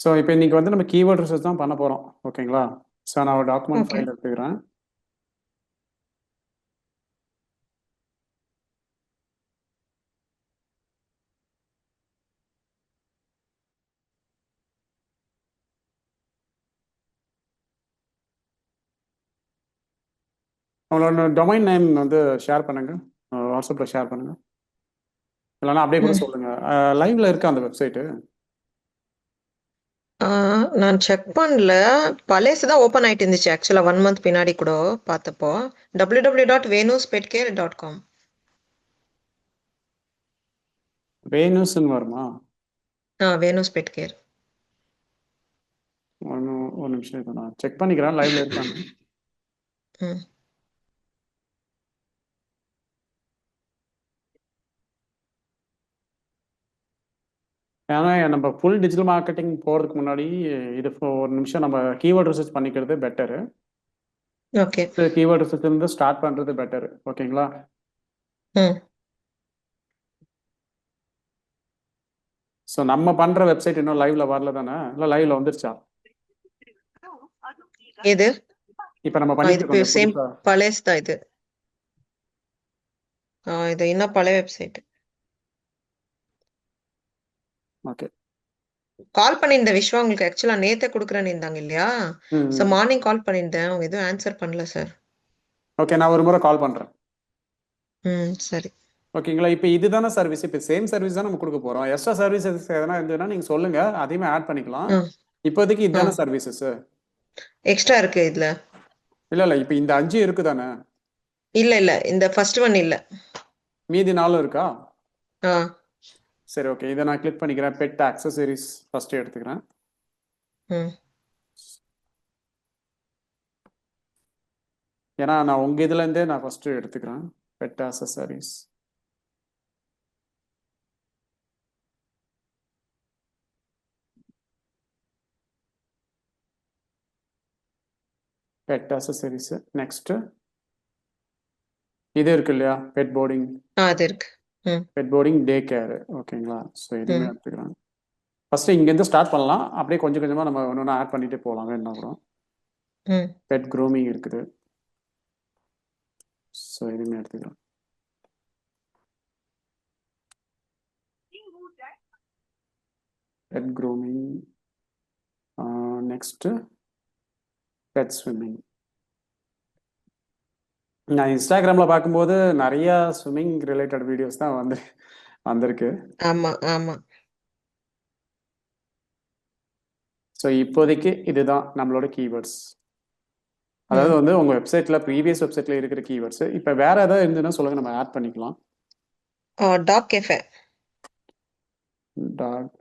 So இப்போ இன்னைக்கு வந்து நம்ம கீவேர்ட் ரிசர்ச் தான் பண்ண போகிறோம். ஓகேங்களா? ஸோ நான் ஒரு டாக்குமெண்ட் ஓகே. ஃபைல் எடுத்துக்கிறேன். உங்களோட டொமைன் நேம் வந்து ஷேர் பண்ணுங்க, வாட்ஸ்அப்பில் ஷேர் பண்ணுங்க, இல்லைன்னா அப்படியே கூட ம். சொல்லுங்க. லைவ்ல இருக்கா அந்த வெப்சைட்டு? நான் செக் பண்ணல. பழையசு தான் ஓப்பன் ஆயிட்டு இருந்துச்சு ஆக்சுவலா 1 மந்த் பின்னாடி கூட பார்த்தப்போ. www.venuspetcare.com. வேணுஸ்ன்னு வருமா? வேணுஸ் பெட் கேர். ஒரு நிமிஷம் இதை நான் செக் பண்ணிக்கிறேன் லைவ்ல இருக்கான்னு. ம். ஏன்னா நம்ம ஃபுல் டிஜிட்டல் மார்க்கெட்டிங் போகிறதுக்கு முன்னாடி இது ஒரு நிமிஷம் நம்ம கீவேர்ட் ரிசர்ச் பண்ணிக்கிறது பெட்டரு. ஓகே. கீவேர்ட் ரிசர்ச் இருந்து ஸ்டார்ட் பண்ணுறது பெட்டரு. ஓகேங்களா? ம். ஸோ நம்ம பண்ணுற வெப்சைட் இன்னும் லைவ்ல வரல தானே? இல்லை லைவ்ல வந்துருச்சா? இது இப்போ நம்ம பண்ணிட்டு இது இருக்கோம் சேம் புதுசா. பழையசு தான் இது. இது இன்னும் பழைய வெப்சைட். ஓகே. கால் பண்ணியிருந்தேன் விஸ்வா, உங்களுக்கு ஆக்சுவலா நேத்தே கொடுக்குறேன்னு இருந்தாங்க இல்லையா? ஸோ ம். மார்னிங் கால் பண்ணியிருந்தேன், அவங்க எதுவும் ஆன்சர் பண்ணல சார். ஓகே, நான் ஒரு முறை கால் பண்ணுறேன். சரி. ஓகேங்களா? இப்போ இதுதானே சர்வீஸ், இப்போ சேம் சர்வீஸ் தான் நம்ம கொடுக்க போகிறோம். எக்ஸ்ட்ரா சர்வீசஸ் எதனா இருந்ததுன்னா நீங்கள் சொல்லுங்கள், அதையுமே ஆட் பண்ணிக்கலாம். ஆ இப்போதைக்கு ஆ இதுதானே சர்வீசஸ். எக்ஸ்ட்ரா இருக்கு இதுல. இல்லை இல்லை, இப்போ இந்த 5 இருக்குதானே? இல்ல இல்ல, இந்த ஃபர்ஸ்ட் ஒன் இல்ல. மீதி 4 இருக்கா? ஆ சரி, ஓகே, இதை நான் கிளிக் பண்ணிக்கிறேன். பெட் ஆக்சசரிஸ் ஃபர்ஸ்ட் எடுத்துக்கிறேன். ம் ஏன்னா நான் உங்கள் இதுலேருந்தே நான் ஃபஸ்ட்டு எடுத்துக்கிறேன். Pet accessories. Pet accessories next இது இருக்கு இல்லையா, பெட் போர்டிங். அது இருக்கு. ம் பெட் போர்டிங் டே கேர். ஓகேங்களா? ஸோ இதுவுமே ம் எடுத்துக்கிறேன். ஃபஸ்ட்டு இங்கேருந்து ஸ்டார்ட் பண்ணலாம், அப்படியே கொஞ்சம் கொஞ்சமாக நம்ம ஒன்று ஒன்று ஆட் பண்ணிகிட்டே போகலாம் வேணும்னா கூட. ம் பெட் க்ரூமிங் இருக்குது. ஸோ இதுவுமே எடுத்துக்கிறேன். Pet grooming. Next pet swimming. நான் இன்ஸ்டாகிராமில் பார்க்கும்போது நிறையா ஸ்விம்மிங் ரிலேட்டட் வீடியோஸ் தான் வந்திருக்கு. ஆமா ஆமா. ஸோ இப்போதைக்கு இதுதான் நம்மளோட கீவேர்ட்ஸ். அதாவது ம் வந்து உங்கள் வெப்சைட்டில் ப்ரீவியஸ் வெப்சைட்டில் இருக்கிற கீவேர்ட்ஸ். இப்போ வேறு ஏதாவது இருந்ததுன்னா சொல்லுங்கள், நம்ம ஆட் பண்ணிக்கலாம். Talk cafe. டாக்.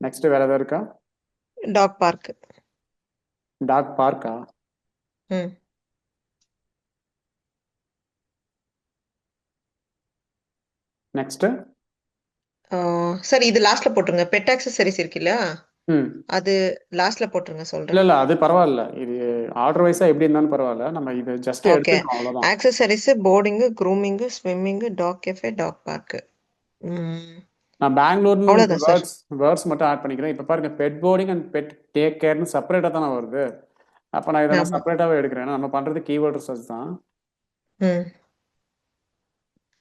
நெக்ஸ்ட் வேறு ஏதாவது இருக்கா? Dog park. டாக் பார்க்கா? ம் நெக்ஸ்ட்டு. சரி, இது லாஸ்ட்ல போட்டுருங்க. பெட் ஆக்சசரிஸ் இருக்கு இல்லையா, ம். அது லாஸ்ட்ல போட்டுருங்க இல்லை சொல்றேன். இல்லை, அது பரவாயில்ல. இது ஆர்டர் வைஸாக எப்படி இருந்தாலும் பரவாயில்ல, நம்ம இது ஜஸ்ட் ஓகே. எடுத்துக்கிறோம் அவ்வளோதான். Accessories, boarding, grooming, swimming, dog cafe, dog park. ம் நான் பெங்களூர்னு அவ்வளோதான் சார். வேர்ட்ஸ் மட்டும் ஆட் பண்ணிக்கிறேன். இப்போ பாருங்க, pet boarding and pet take கேர்னு செப்பரேட்டாக தானே வருது. அப்போ நான் இதை ஆமா. செப்பரேட்டாகவே எடுக்கிறேன். ஏன்னா நம்ம பண்ணுறது கீவேர்ட் ரிசர்ச் தான். ம்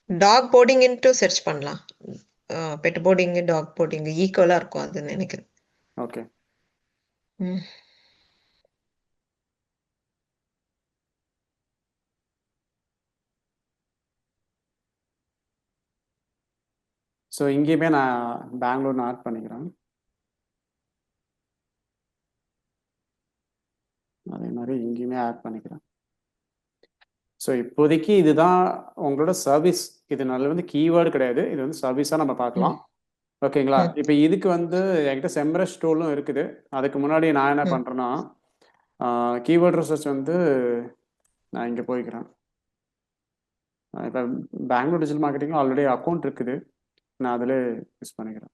டாக் போர்டிங்ன்ட்டு சர்ச் பண்ணலாம். பெட் போர்டிங், டாக் போர்டிங் ஈக்குவலா இருக்கும் அதுன்னு நினைக்கிறேன். ஓகே. ம் ஸோ இங்கேயுமே நான் பெங்களூர்னு ஆட் பண்ணிக்கிறேன். அதே மாதிரி இங்கேயுமே ஆட் பண்ணிக்கிறேன். ஸோ இப்போதைக்கு இதுதான் உங்களோட சர்வீஸ். இது நல்ல வந்து கீவேர்டு கிடையாது, இது வந்து சர்வீஸாக நம்ம பார்க்கலாம். ம் ஓகேங்களா? ம் இப்போ இதுக்கு வந்து என்கிட்ட செம்ரஷ் டூலும் இருக்குது. அதுக்கு முன்னாடி நான் என்ன ம் பண்ணுறேன்னா, கீவேர்ட் ரிசர்ச் வந்து நான் இங்கே போய்க்கிறேன். இப்போ Bangalore digital marketing already account இருக்குது, நான் அதில் யூஸ் பண்ணிக்கிறேன்.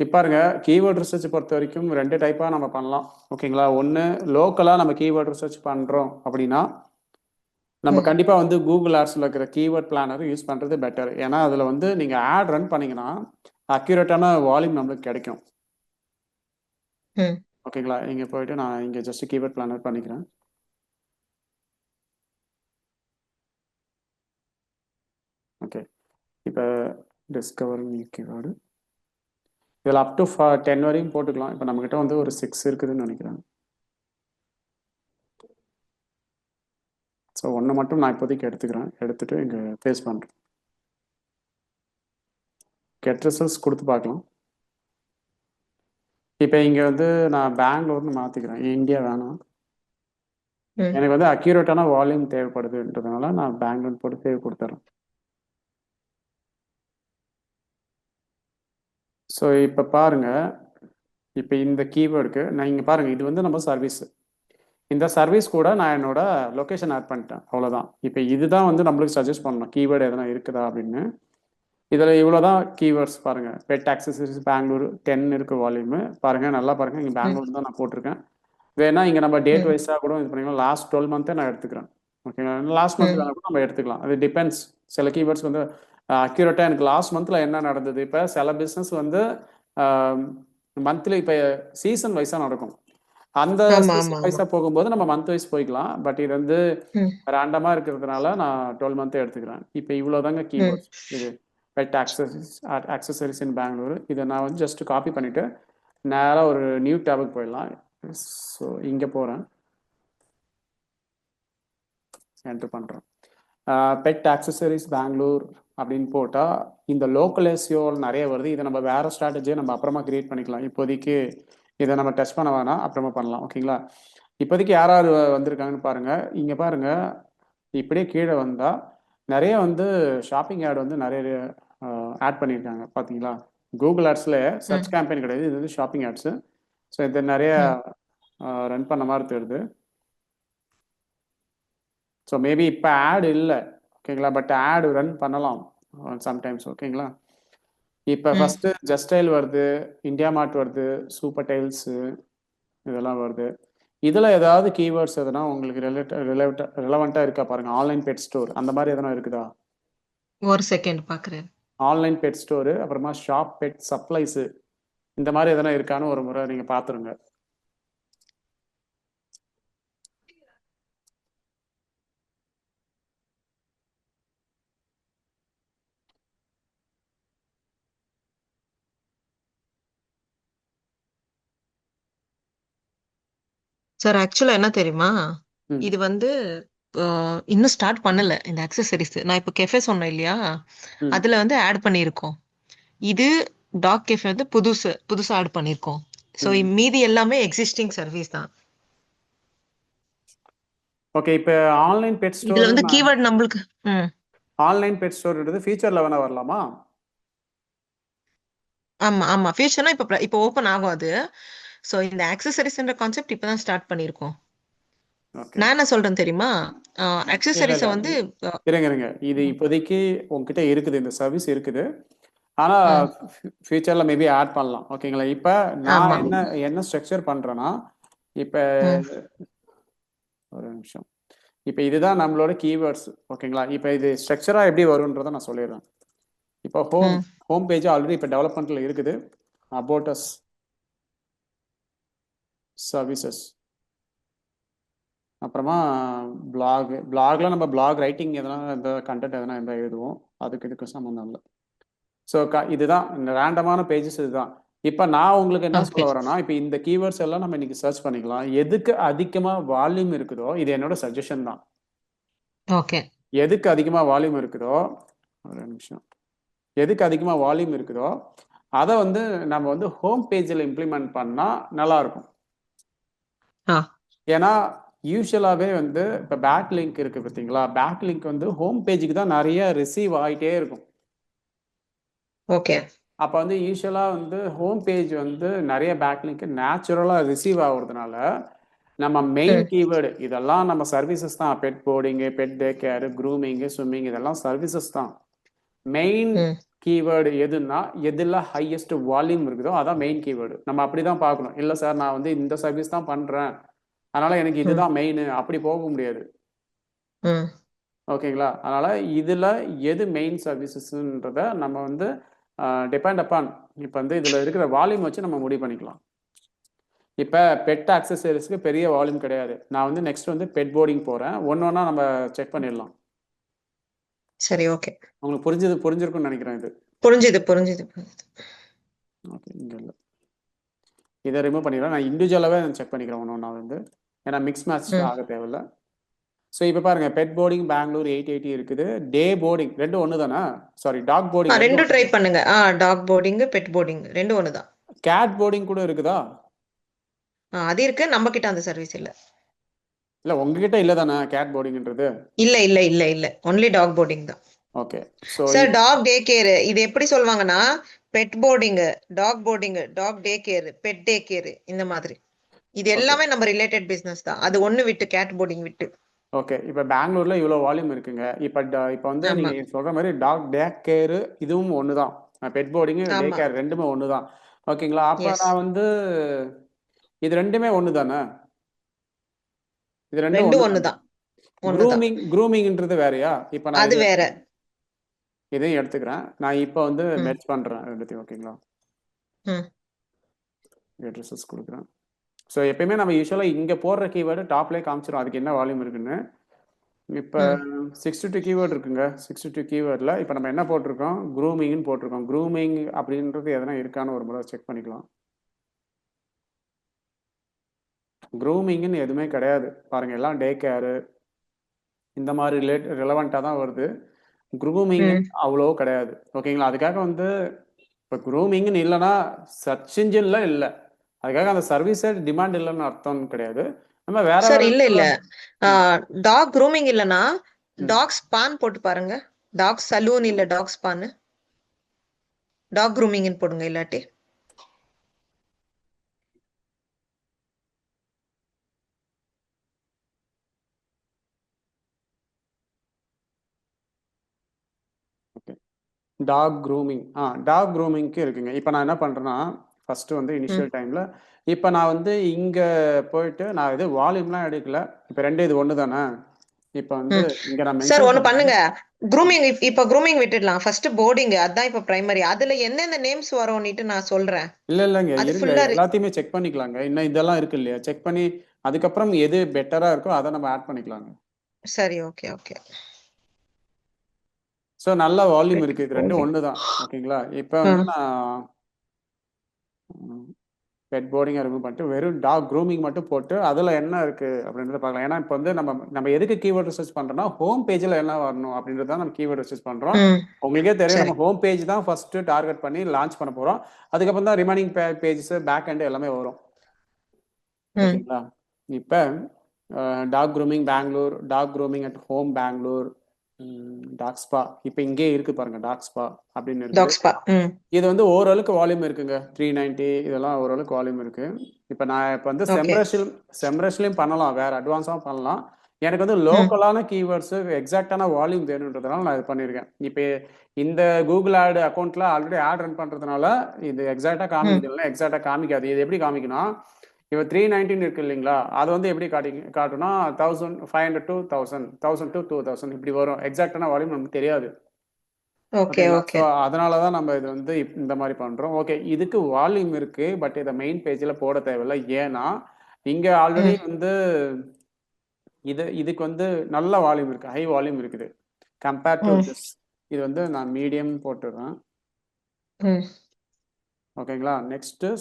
இப்போ பாருங்க, கீவேர்ட் ரிசர்ச் பொறுத்த வரைக்கும் 2 டைப்பாக நம்ம பண்ணலாம். ஓகேங்களா? ஒன்று, லோக்கலாக நம்ம கீவேர்ட் ரிசர்ச் பண்ணுறோம் அப்படின்னா நம்ம ம் கண்டிப்பாக வந்து கூகுள் ஆட்ஸில் இருக்கிற கீவேர்ட் பிளானர் யூஸ் பண்ணுறது பெட்டர். ஏன்னா அதில் வந்து நீங்கள் ஆட் ரன் பண்ணீங்கன்னா அக்யூரேட்டான வால்யூம் நம்மளுக்கு கிடைக்கும். ம் ஓகேங்களா? இங்கே போயிட்டு நான் இங்கே ஜஸ்ட் கீவேர்ட் பிளானர் பண்ணிக்கிறேன். ஓகே, இப்போ டிஸ்கவர் நியூ கீவேர்டு இதில் அப் டு 10 வரையும் போட்டுக்கலாம். இப்போ நம்மக்கிட்ட வந்து ஒரு 6 இருக்குதுன்னு நினைக்கிறேன். ஸோ ஒன்று மட்டும் நான் இப்போதைக்கு எடுத்துக்கிறேன். எடுத்துகிட்டு இங்கே பேஸ்ட் பண்ணுறேன். கெட் ரிசல்ட்ஸ் கொடுத்து பார்க்கலாம். இப்போ இங்கே வந்து நான் பெங்களூர்னு மாற்றிக்கிறேன். இந்தியா வேணாம். ம் எனக்கு வந்து அக்யூரேட்டான வால்யூம் தேவைப்படுதுன்றதுனால நான் பெங்களூர் போட்டு சேவ் கொடுத்துட்றேன். ஸோ இப்போ பாருங்கள், இப்போ இந்த கீவேர்டுக்கு நான் இங்கே பாருங்கள், இது வந்து நம்ம சர்வீஸ். இந்த சர்வீஸ் கூட நான் என்னோட லொக்கேஷன் ஆட் பண்ணிட்டேன், அவ்வளோதான். இப்போ இதுதான் வந்து நம்மளுக்கு சஜஸ்ட் பண்ணணும் கீவேர்டு எதனா இருக்குதா அப்படின்னு. இதில் இவ்வளோ தான் கீவேர்ட்ஸ் பாருங்கள். பெட் ஆக்சசரிஸ் பெங்களூர் 10 இருக்குது வால்யூமு. பாருங்கள், நல்லா பாருங்கள், இங்கே ம் பெங்களூர் தான் நான் போட்டிருக்கேன். வேணா இங்கே நம்ம டேட் ம் வைஸாக கூட இது பண்ணிக்கலாம். லாஸ்ட் 12 மந்த்தே நான் எடுத்துக்கிறேன். ஓகேங்களா? லாஸ்ட் மந்த் ம் வேணா கூட நம்ம எடுத்துக்கலாம். அது டிபெண்ட்ஸ். சில கீவேர்ட்ஸ் வந்து அக்யூரேட்டாக எனக்கு லாஸ்ட் மந்தில் என்ன நடந்தது. இப்போ சில பிஸ்னஸ் வந்து மந்த்லி இப்போ சீசன் வைஸாக நடக்கும். அந்த ஆமா ஆமா சீசன் ஆமா வைஸாக போகும்போது நம்ம மந்த் வைஸ் போய்க்கலாம். பட் இது வந்து ம் ரேண்டமாக இருக்கிறதுனால நான் 12 மந்த்தே எடுத்துக்கிறேன். இப்போ இவ்வளோ தாங்க ம் கீவேர்ட்ஸ். இது பெட் ஆக்சசரிஸ் இன் பெங்களூர். இதை நான் வந்து ஜஸ்ட் காப்பி பண்ணிவிட்டு நேராக ஒரு நியூ டேபுக்கு போயிடலாம். ஸோ இங்கே போகிறேன், என்டர் பண்ணுறேன். பெட் ஆக்சசரிஸ் பெங்களூர் அப்படின்னு போட்டால் இந்த லோக்கல் எஸ்இஓ நிறைய வருது. இதை நம்ம வேறு ஸ்ட்ராட்டஜியை நம்ம அப்புறமா கிரியேட் பண்ணிக்கலாம். இப்போதைக்கு இதை நம்ம டச் பண்ண வேணாம், அப்புறமா பண்ணலாம். ஓகேங்களா? இப்போதைக்கு யாராவது வந்திருக்காங்கன்னு பாருங்கள். இங்கே பாருங்கள், இப்படியே கீழே வந்தால் நிறைய வந்து ஷாப்பிங் ஆட் வந்து நிறைய ஆட் பண்ணியிருக்காங்க. பார்த்தீங்களா? கூகுள் ஆட்ஸில் சர்ச் ம் கேம்பெயின் கிடையாது, இது வந்து ஷாப்பிங் ஆட்ஸு. ஸோ இது நிறைய ம் ரன் பண்ண மாதிரி தெரியுது. ஸோ மேபி இப்போ ஆட் இல்லை, ஓகேங்களா? பட் ஆட் ரன் பண்ணலாம் சம்டைம்ஸ். ஓகேங்களா? இப்போ ம் ஃபஸ்ட்டு ஜஸ்டைல் வருது, இந்தியா மார்ட் வருது, சூப்பர் டைல்ஸு இதெல்லாம் வருது. இதில் ஏதாவது கீவேர்ட்ஸ் எதனா உங்களுக்கு ரிலவெண்ட்டாக இருக்கா பாருங்கள். ஆன்லைன் பெட் ஸ்டோர் அந்த மாதிரி எதனா இருக்குதா? ஒரு செகண்ட் பார்க்குறேன். ஆன்லைன் பெட் ஸ்டோரு, அப்புறமா ஷாப் பெட் சப்ளைஸு, இந்த மாதிரி எதனா இருக்கான்னு ஒரு முறை நீங்கள் பார்த்துருங்க. சார் ஆக்சுவலா என்ன தெரியுமா, ம் இது வந்து இன்னும் ஸ்டார்ட் பண்ணல இந்த அக்சசரிஸ். நான் இப்போ கெஃபே சொன்னேன் இல்லையா, ம் அதுல வந்து ஆட் பண்ணியிருக்கோம். இது டாக் கெஃபே வந்து புதுசா ஆட் பண்ணியிருக்கோம். ஸோ ம் மீதி எல்லாமே எக்ஸிஸ்டிங் சர்வீஸ் தான். ஓகே, இப்போ ஆன்லைன் பெட் இதுல ஸ்டோர் வந்து கீவேர்ட் நம்மளுக்கு ம் ஆன்லைன் பெட் ஸ்டோர்ன்றது ஃபியூச்சரில் வேணா வரலாமா? ஆமா ஆமா ஃபியூச்சர்னா இப்போ ஓப்பன் ஆகும் அது. ஸோ இந்த அக்சசரிஸ்ன்ற கான்செப்ட் இப்பதான் ஸ்டார்ட் பண்ணியிருக்கோம். ஓகே, நான் என்ன சொல்றேன் தெரியுமா, இல்லை அக்சசரிஸை இல்லை, வந்து இருங்க இருங்க. இது ம், இப்போதைக்கு உங்ககிட்ட இருக்குது, இந்த சர்வீஸ் இருக்குது. ஆனால் ம், ஃபியூச்சரில் மேபி ஆட் பண்ணலாம். ஓகேங்களா? இப்போ நான் ஆமா என்ன என்ன ஸ்ட்ரக்சர் பண்ணுறேன்னா, இப்போ ம், ஒரு நிமிஷம். இப்போ இதுதான் நம்மளோட கீவேர்ட்ஸ். ஓகேங்களா? இப்போ இது ஸ்ட்ரக்சராக எப்படி வரும்ன்றதை நான் சொல்லிடுறேன். இப்போ ஹோம் ம், ஹோம் பேஜ் ஆல்ரெடி இப்போ டெவலப்மெண்ட்டில் இருக்குது. அபவுட் அஸ், சர்வீசஸ், அப்புறமா பிளாக்ல நம்ம பிளாக் ரைட்டிங் எதனா இந்த கண்டென்ட் எதனா எந்த எழுதுவோம், அதுக்கு இதுக்கு சம்மந்தம் இல்லை. ஸோ இதுதான் ரேண்டமான பேஜஸ். இதுதான். இப்போ நான் உங்களுக்கு என்ன ஓகே சொல்ல வரேன்னா, இப்போ இந்த கீவேர்ட்ஸ் எல்லாம் நம்ம இன்னைக்கு சர்ச் பண்ணிக்கலாம். எதுக்கு அதிகமாக வால்யூம் இருக்குதோ, இது என்னோட சஜஷன் தான். ஓகே எதுக்கு அதிகமாக வால்யூம் இருக்குதோ, ஒரு நிமிஷம், எதுக்கு அதிகமாக வால்யூம் இருக்குதோ அதை வந்து நம்ம வந்து ஹோம் பேஜில் இம்ப்ளிமெண்ட் பண்ணால் நல்லாயிருக்கும். ஆ ஏன்னா யூஸ்வலாகவே வந்து இப்போ பேக் லிங்க் இருக்குது பார்த்தீங்களா, பேக் லிங்க் வந்து ஹோம் பேஜுக்கு தான் நிறைய ரிசீவ் ஆகிட்டே இருக்கும். ஓகே அப்போ வந்து யூஸ்வலாக வந்து ஹோம் பேஜ் வந்து நிறைய பேக் லிங்க் நேச்சுரலாக ரிசீவ் ஆகுறதுனால நம்ம மெயின் ம் கீவேர்டு இதெல்லாம் நம்ம சர்வீசஸ் தான். பெட் போர்டிங்கு, பெட் டே கேரு, க்ரூமிங்கு, ஸ்விம்மிங் இதெல்லாம் சர்வீசஸ் தான். மெயின் ம் கீவேர்டு எதுன்னா எதில் ஹையஸ்ட் வால்யூம் இருக்குதோ அதான் மெயின் கீவேர்டு. நம்ம அப்படி தான் பார்க்கணும். இல்லை சார் நான் வந்து இந்த சர்வீஸ் தான் பண்ணுறேன், அதனால் எனக்கு ம் இதுதான் மெயின், அப்படி போக முடியாது. ம் ஓகேங்களா? அதனால இதுல எது மெயின் சர்வீசஸ்ன்றத நம்ம வந்து டிபெண்ட் அப்பான் இப்போ வந்து இதுல இருக்கிற வால்யூம் வச்சு நம்ம முடிவு பண்ணிக்கலாம். இப்போ பெட் ஆக்சசரிஸ்க்கு பெரிய வால்யூம் கிடையாது. நான் வந்து நெக்ஸ்ட் வந்து பெட் போர்டிங் போறேன். ஒண்ணா நம்ம செக் பண்ணிடலாம். சரி, ஓகே. உங்களுக்கு புரிஞ்சிருக்கும்னு நினைக்கிறேன் இது. புரிஞ்சுது, புரிஞ்சுது, புரிஞ்சுது. ஓகே, இங்க இல்ல. இதை ரிமூவ் பண்ணிடுறேன். நான் இண்டிவிஜுவலாகவே செக் பண்ணிக்கிறேன் ஒன்று வந்து. ஏன்னா மிக்ஸ் மேட்ச் ம். ஆக தேவையில்ல. ஸோ இப்போ பாருங்க, பெட் போர்டிங் பெங்களூர் 880 இருக்குது. டே போர்டிங் ரெண்டும் ஒன்று தானே? சாரி, டாக் போர்டிங் ரெண்டும் ரெண்டும் ட்ரை பண்ணுங்க. டாக் போர்டிங், பெட் போர்டிங் ரெண்டும் ஒண்ணுதான். கேட் போர்டிங் கூட இருக்குதா? அது இருக்கு, நம்ம கிட்ட அந்த சர்வீஸ் இல்ல. இல்லை, உங்ககிட்ட இல்லை தானே கேட் போர்டிங்ன்றது? இல்ல இல்ல இல்ல இல்ல, ஒன்லி டாக் போர்டிங் தான். Okay. So sir, dog day care இது எப்படி சொல்லுவாங்கன்னா, pet boarding, dog day care, pet day care, இந்த மாதிரி. இது ஓகே எல்லாமே நம்ம ரிலேட்டட் பிசினஸ் தான். அது ஒண்ணு விட்டு, கேட் போர்டிங் விட்டு. ஓகே. இப்போ பெங்களூர்ல இவ்வளோ வால்யூம் இருக்குங்க. இப்போ வந்து ஆமா, நீங்க சொல்ற மாதிரி டாக் டே கேர் இதுவும் ஒன்று தான். பெட் போர்டிங் டே ஆமா. கேர் ரெண்டுமே ஒன்று தான். ஓகேங்களா? அப்போ எஸ், நான் வந்து இது ரெண்டுமே ஒன்று தானே? இது ரெண்டும் ரெண்டும் ஒன்று தானே? ஒண்ணுதான், ஒண்ணுதான். க்ரூமிங்ன்றது வேறயா? இப்போ நான் அது வேற. இதையும் எடுத்துக்கிறேன். நான் இப்போ வந்து ம், மெர்ஜ் பண்றேன் ரெண்டுத்தையும். ஓகேங்களா? ம், அட்ரஸஸ் கொடுக்குறேன். ஸோ எப்பயுமே நம்ம யூஸ்வலாக இங்கே போடுற கீவேர்டு டாப்லேயே காமிச்சிடும் அதுக்கு என்ன வால்யூம் இருக்குன்னு. இப்போ ம். 62 கீவேர்டு இருக்குங்க. 62 கீவேர்டில் இப்போ நம்ம என்ன போட்டிருக்கோம்? க்ரூமிங்னு போட்டிருக்கோம். க்ரூமிங் அப்படின்றது எதனா இருக்கான்னு ஒரு முறை செக் பண்ணிக்கலாம். க்ரூமிங்னு எதுவுமே கிடையாது பாருங்க. எல்லாம் டே கேரு இந்த மாதிரி ரிலவெண்ட்டாக தான் வருது. க்ரூமிங்னு ம். அவ்வளோ கிடையாது. ஓகேங்களா? அதுக்காக வந்து இப்போ க்ரூமிங்னு இல்லைன்னா சர்ச் இன்ஜின்ல இல்லை. அதுக்காக அந்த சர்வீஸே டிமாண்ட் இல்லைன்னு அர்த்தம் கிடையாது. நம்ம வேற சார், வேற இல்ல இல்ல, ம், டாக் க்ரூமிங் இல்லனா ம். டாக் ஸ்பான் போட்டு பாருங்க. டாக் சலூன் இல்ல டாக் ஸ்பான், டாக் க்ரூமிங்னு போடுங்க. இல்லாட்டி ஓகே. டாக் க்ரூமிங்க்கு இருக்குங்க. இப்போ நான் என்ன பண்ணுறேன்னா, ஃபஸ்ட்டு வந்து ம், இனிஷியல் டைமில் இப்போ நான் வந்து இங்கே போயிட்டு நான் இது வால்யூம்லாம் எடுக்கல. இப்போ ரெண்டு இது ஒன்று தானே? இப்போ வந்து ம். இங்கே நான் சார், மென்ஷன் ஒண்ணு பண்ணுறேன். பண்ணுங்க. க்ரூமிங் இப்ப க்ரூமிங் விட்டுடலாம். ஃபர்ஸ்ட் போர்டிங், அதான் இப்ப பிரைமரி. அதுல எந்தெந்த நேம்ஸ் வரும்னுட்டு நான் சொல்றேன். இல்லைங்க, அது இருங்க. ஃபுல்லா எல்லாத்தையுமே செக் பண்ணிக்கலாங்க. இன்னும் இதெல்லாம் இருக்கு இல்லையா? செக் பண்ணி அதுக்கப்புறம் எது பெட்டராக இருக்கோ அதை நம்ம ஆட் பண்ணிக்கலாங்க. சரி, ஓகே, ஓகே. ஸோ நல்ல வால்யூம் பெட் இருக்குது. இது ரெண்டும் போர்டிங். ஒன்று தான். ஓகேங்களா? இப்போ வந்து நான் பெட் போர்டிங்கை ரிமூவ் பண்ணிட்டு வெறும் டாக் க்ரூமிங் மட்டும் போட்டு அதில் என்ன இருக்குது அப்படின்றத பார்க்கலாம். ஏன்னா இப்போ வந்து நம்ம எதுக்கு கீவேர்ட் ரிசர்ச் பண்ணுறோம்னா, ஹோம் பேஜில் என்ன வரணும் அப்படின்றது தான் நம்ம கீவேர்ட் ரிசர்ச் பண்ணுறோம். ம். உங்களுக்கே தெரியும், சரி. நம்ம ஹோம் பேஜ் தான் ஃபஸ்ட்டு டார்கெட் பண்ணி லான்ச் பண்ண போகிறோம். அதுக்கப்புறம் தான் ரிமைனிங் பேஜஸ் பேக் எண்ட் எல்லாமே வரும். ம். ஓகேங்களா? இப்போ dog grooming Bangalore, dog grooming at home Bangalore, dog spa இப்போ இங்கே இருக்குது பாருங்க, டாக் ஸ்பா அப்படின்னு இருக்குது. Dog spa. ம். இது வந்து ஓரளவுக்கு வால்யூம் இருக்குங்க. 390 இதெல்லாம் ஓரளவுக்கு வால்யூம் இருக்கு. இப்போ நான் இப்போ வந்து ஓகே. செம்ரஷ்லையும் பண்ணலாம், வேற அட்வான்ஸாகவும் பண்ணலாம். எனக்கு வந்து ம். லோக்கலான கீவேர்ட்ஸு எக்ஸாக்டான வால்யூம் வேணுன்றதுனால நான் இது பண்ணியிருக்கேன். இப்போ இந்த கூகுள் ஆட் அக்கௌண்ட்டில் ஆல்ரெடி ஆட் ரன் பண்ணுறதுனால இது எக்ஸாக்டாக ம். காமிக்குது, இல்லை எக்ஸாக்டாக காமிக்காது. இது எப்படி காமிக்கணும்? இப்போ 319 இருக்கு இல்லைங்களா? அது வந்து எப்படி காட்டுனா 1500 to 1000, 1000 to 2000 இப்படி வரும். எக்ஸாக்டான வால்யூம் நமக்கு தெரியாது. ஓகே, ஓகேங்களா? So okay. அதனால தான் நம்ம இது வந்து இந்த மாதிரி பண்ணுறோம். ஓகே, இதுக்கு வால்யூம் இருக்கு. பட் இதை மெயின் பேஜில் போட தேவையில்லை. ஏன்னா இங்கே ஆல்ரெடி ம். வந்து இதுக்கு வந்து நல்ல வால்யூம் இருக்கு, ஹை வால்யூம் இருக்குது கம்பேர்ட் டு ம். திஸ். இது வந்து நான் மீடியம் போட்டுடுறேன். ம். ஓகேங்களா? Next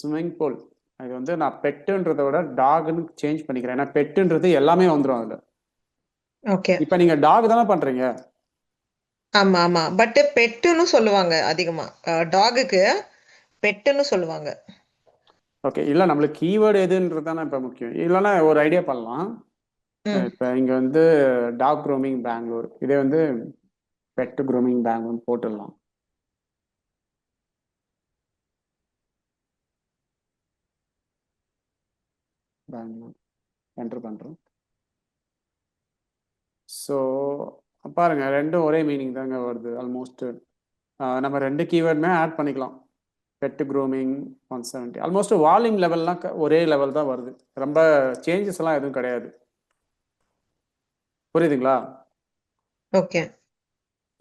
swimming pool. இது வந்து நான் பெட்டுன்றதை விட டாக்னு சேஞ்ச் பண்ணிக்கிறேன். ஏன்னா பெட்டுன்றது எல்லாமே வந்துடும் அதில். ஓகே. இப்போ நீங்கள் டாக் தானே பண்ணுறீங்க? ஆமா, ஆமா. பட் பெட்டுன்னு சொல்லுவாங்க அதிகமா. டாகுக்கு பெட்டுன்னு சொல்லுவாங்க. ஓகே, இல்லை நம்மளுக்கு கீவேர்டு எதுன்றது தானே இப்போ முக்கியம். இல்லைன்னா ஒரு ஐடியா பண்ணலாம். ம். இப்போ இங்கே வந்து டாக் க்ரூமிங் பெங்களூர், இதே வந்து பெட் க்ரூமிங் பெங்களூர் போட்டுடலாம். பெங்களூர் என்டர் பண்ணுறோம். ஸோ பாருங்க, ரெண்டும் ஒரே மீனிங் தாங்க வருது ஆல்மோஸ்ட். நம்ம ரெண்டு கீவேர்டுமே ஆட் பண்ணிக்கலாம். பெட் க்ரூமிங் 170 ஆல்மோஸ்ட் வால்யூம் லெவல்லாம் ஒரே லெவல் தான் வருது. ரொம்ப சேஞ்சஸ் எல்லாம் எதுவும் கிடையாது. புரியுதுங்களா? ஓகே.